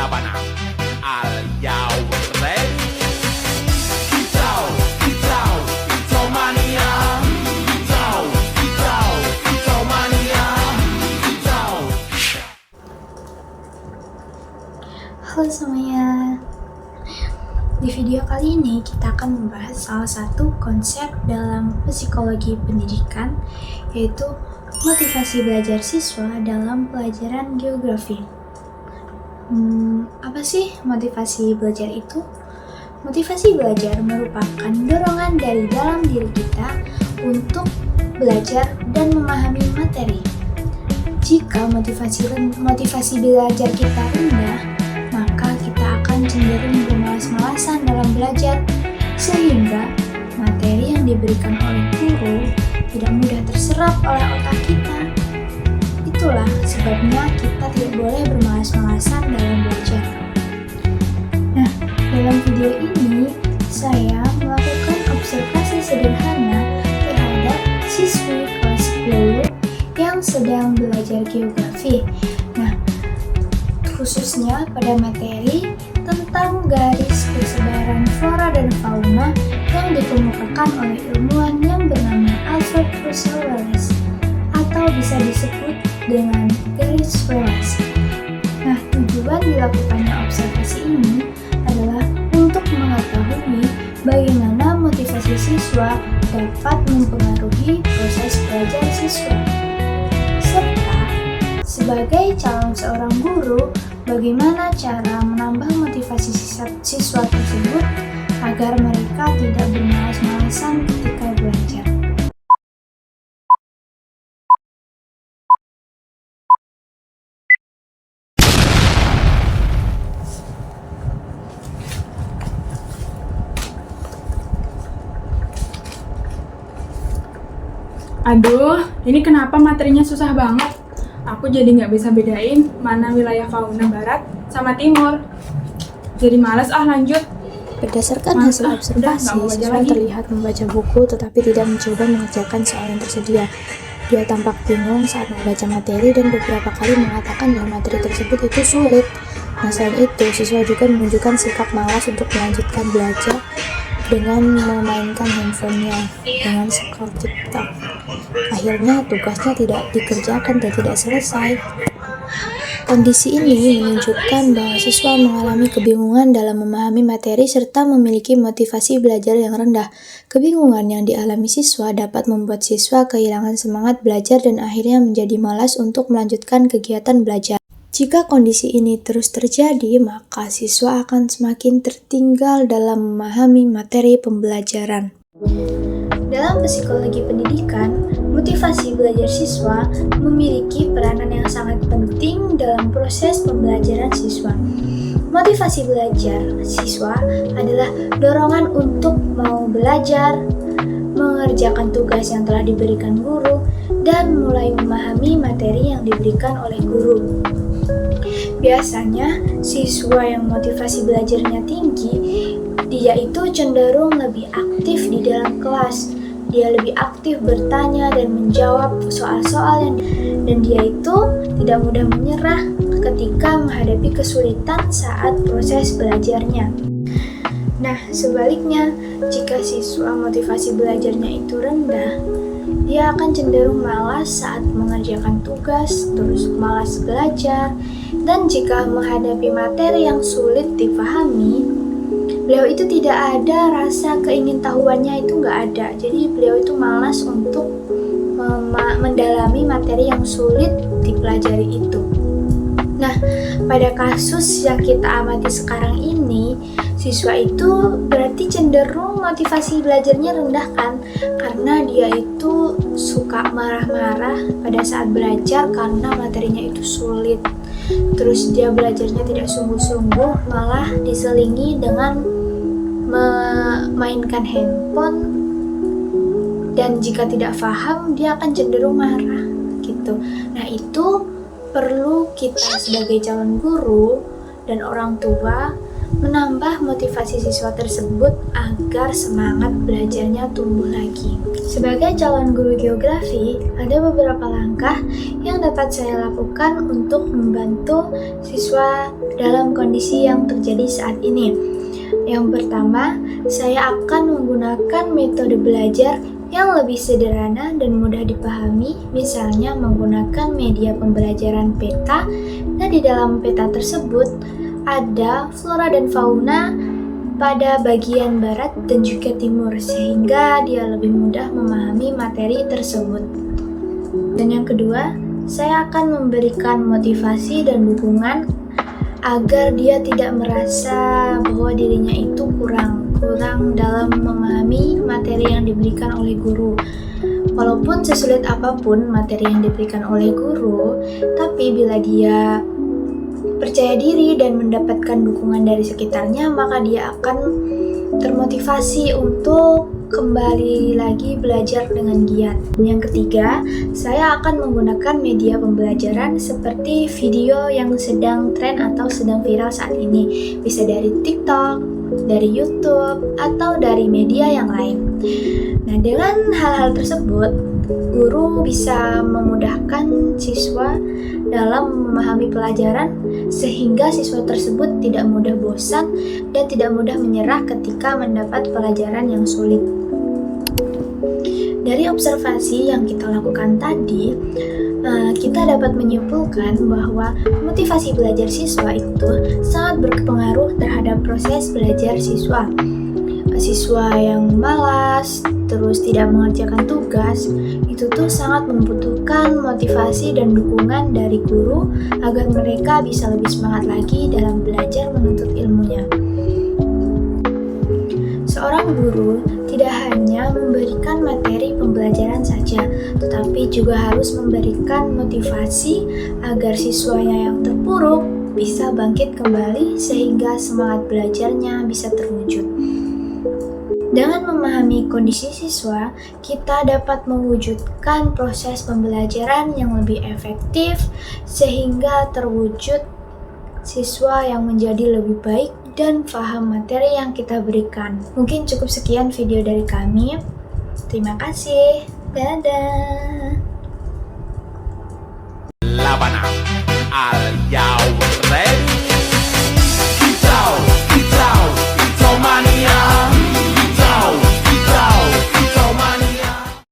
Kenapa nak? Are you ready? Kicau, kicau, kicau mania. Kicau, kicau, kicau mania. Kicau. Halo semuanya. Di video kali ini kita akan membahas salah satu konsep dalam psikologi pendidikan, yaitu motivasi belajar siswa dalam pelajaran geografi. Apa sih motivasi belajar itu? Motivasi belajar merupakan dorongan dari dalam diri kita untuk belajar dan memahami materi. Jika motivasi belajar kita rendah, maka kita akan cenderung bermalas-malasan dalam belajar, sehingga materi yang diberikan oleh guru tidak mudah terserap oleh otak kita. Itulah sebabnya kita tidak boleh bermalas-malasan dalam belajar. Nah, dalam video ini saya melakukan observasi sederhana terhadap siswi kelas 10 yang sedang belajar geografi. Nah, khususnya pada materi tentang garis persebaran flora dan fauna yang dikemukakan oleh ilmuwan yang bernama Alfred Russel Wallace, atau bisa disebut dengan garis Wallace. Nah, tujuan dilakukannya observasi ini adalah untuk mengetahui bagaimana motivasi siswa dapat mempengaruhi proses belajar siswa, serta sebagai calon seorang guru, bagaimana cara menambah motivasi siswa tersebut agar mereka tidak bermalas-malasan ketika belajar. Aduh, ini kenapa materinya susah banget? Aku jadi nggak bisa bedain mana wilayah fauna barat sama timur. Jadi males lanjut. Berdasarkan hasil observasi, siswa terlihat membaca buku tetapi tidak mencoba mengerjakan soal yang tersedia. Dia tampak bingung saat membaca materi dan beberapa kali mengatakan bahwa materi tersebut itu sulit. Nah, selain itu, siswa juga menunjukkan sikap malas untuk melanjutkan belajar dengan memainkan handphonenya dengan scroll TikTok. Akhirnya tugasnya tidak dikerjakan dan tidak selesai. Kondisi ini menunjukkan bahwa siswa mengalami kebingungan dalam memahami materi serta memiliki motivasi belajar yang rendah. Kebingungan yang dialami siswa dapat membuat siswa kehilangan semangat belajar dan akhirnya menjadi malas untuk melanjutkan kegiatan belajar. Jika kondisi ini terus terjadi, maka siswa akan semakin tertinggal dalam memahami materi pembelajaran. Dalam psikologi pendidikan, motivasi belajar siswa memiliki peranan yang sangat penting dalam proses pembelajaran siswa. Motivasi belajar siswa adalah dorongan untuk mau belajar, mengerjakan tugas yang telah diberikan guru, dan mulai memahami materi yang diberikan oleh guru. Biasanya, siswa yang motivasi belajarnya tinggi, dia itu cenderung lebih aktif di dalam kelas. Dia lebih aktif bertanya dan menjawab soal-soal dan dia itu tidak mudah menyerah ketika menghadapi kesulitan saat proses belajarnya. Nah, sebaliknya, jika siswa motivasi belajarnya itu rendah, dia akan cenderung malas saat mengerjakan tugas, terus malas belajar, dan jika menghadapi materi yang sulit dipahami, beliau itu tidak ada rasa keingintahuannya, itu nggak ada. Jadi beliau itu malas untuk mendalami materi yang sulit dipelajari itu. Nah, pada kasus yang kita amati sekarang ini, siswa itu berarti cenderung motivasi belajarnya rendah kan? Karena dia itu suka marah-marah pada saat belajar karena materinya itu sulit. Terus dia belajarnya tidak sungguh-sungguh, malah diselingi dengan memainkan handphone, dan jika tidak paham dia akan cenderung marah gitu. Nah, itu perlu kita sebagai calon guru dan orang tua menambah motivasi siswa tersebut agar semangat belajarnya tumbuh lagi. Sebagai calon guru geografi, ada beberapa langkah yang dapat saya lakukan untuk membantu siswa dalam kondisi yang terjadi saat ini. Yang pertama, saya akan menggunakan metode belajar yang lebih sederhana dan mudah dipahami, misalnya menggunakan media pembelajaran peta, dan di dalam peta tersebut ada flora dan fauna pada bagian barat dan juga timur, sehingga dia lebih mudah memahami materi tersebut. Dan yang kedua, saya akan memberikan motivasi dan dukungan agar dia tidak merasa bahwa dirinya itu kurang dalam memahami materi yang diberikan oleh guru. Walaupun sesulit apapun materi yang diberikan oleh guru, tapi bila dia percaya diri dan mendapatkan dukungan dari sekitarnya, maka dia akan termotivasi untuk kembali lagi belajar dengan giat. Yang ketiga, saya akan menggunakan media pembelajaran seperti video yang sedang tren atau sedang viral saat ini. Bisa dari TikTok, dari YouTube, atau dari media yang lain. Nah, dengan hal-hal tersebut, guru bisa memudahkan siswa dalam memahami pelajaran sehingga siswa tersebut tidak mudah bosan dan tidak mudah menyerah ketika mendapat pelajaran yang sulit. Dari observasi yang kita lakukan tadi, kita dapat menyimpulkan bahwa motivasi belajar siswa itu sangat berpengaruh terhadap proses belajar siswa. Siswa yang malas, terus tidak mengerjakan tugas, itu tuh sangat membutuhkan motivasi dan dukungan dari guru agar mereka bisa lebih semangat lagi dalam belajar menuntut ilmunya. Seorang guru tidak hanya memberikan materi pembelajaran saja, tetapi juga harus memberikan motivasi agar siswanya yang terpuruk bisa bangkit kembali sehingga semangat belajarnya bisa terwujud. Dengan memahami kondisi siswa, kita dapat mewujudkan proses pembelajaran yang lebih efektif sehingga terwujud siswa yang menjadi lebih baik dan paham materi yang kita berikan. Mungkin cukup sekian video dari kami. Terima kasih. Dadah.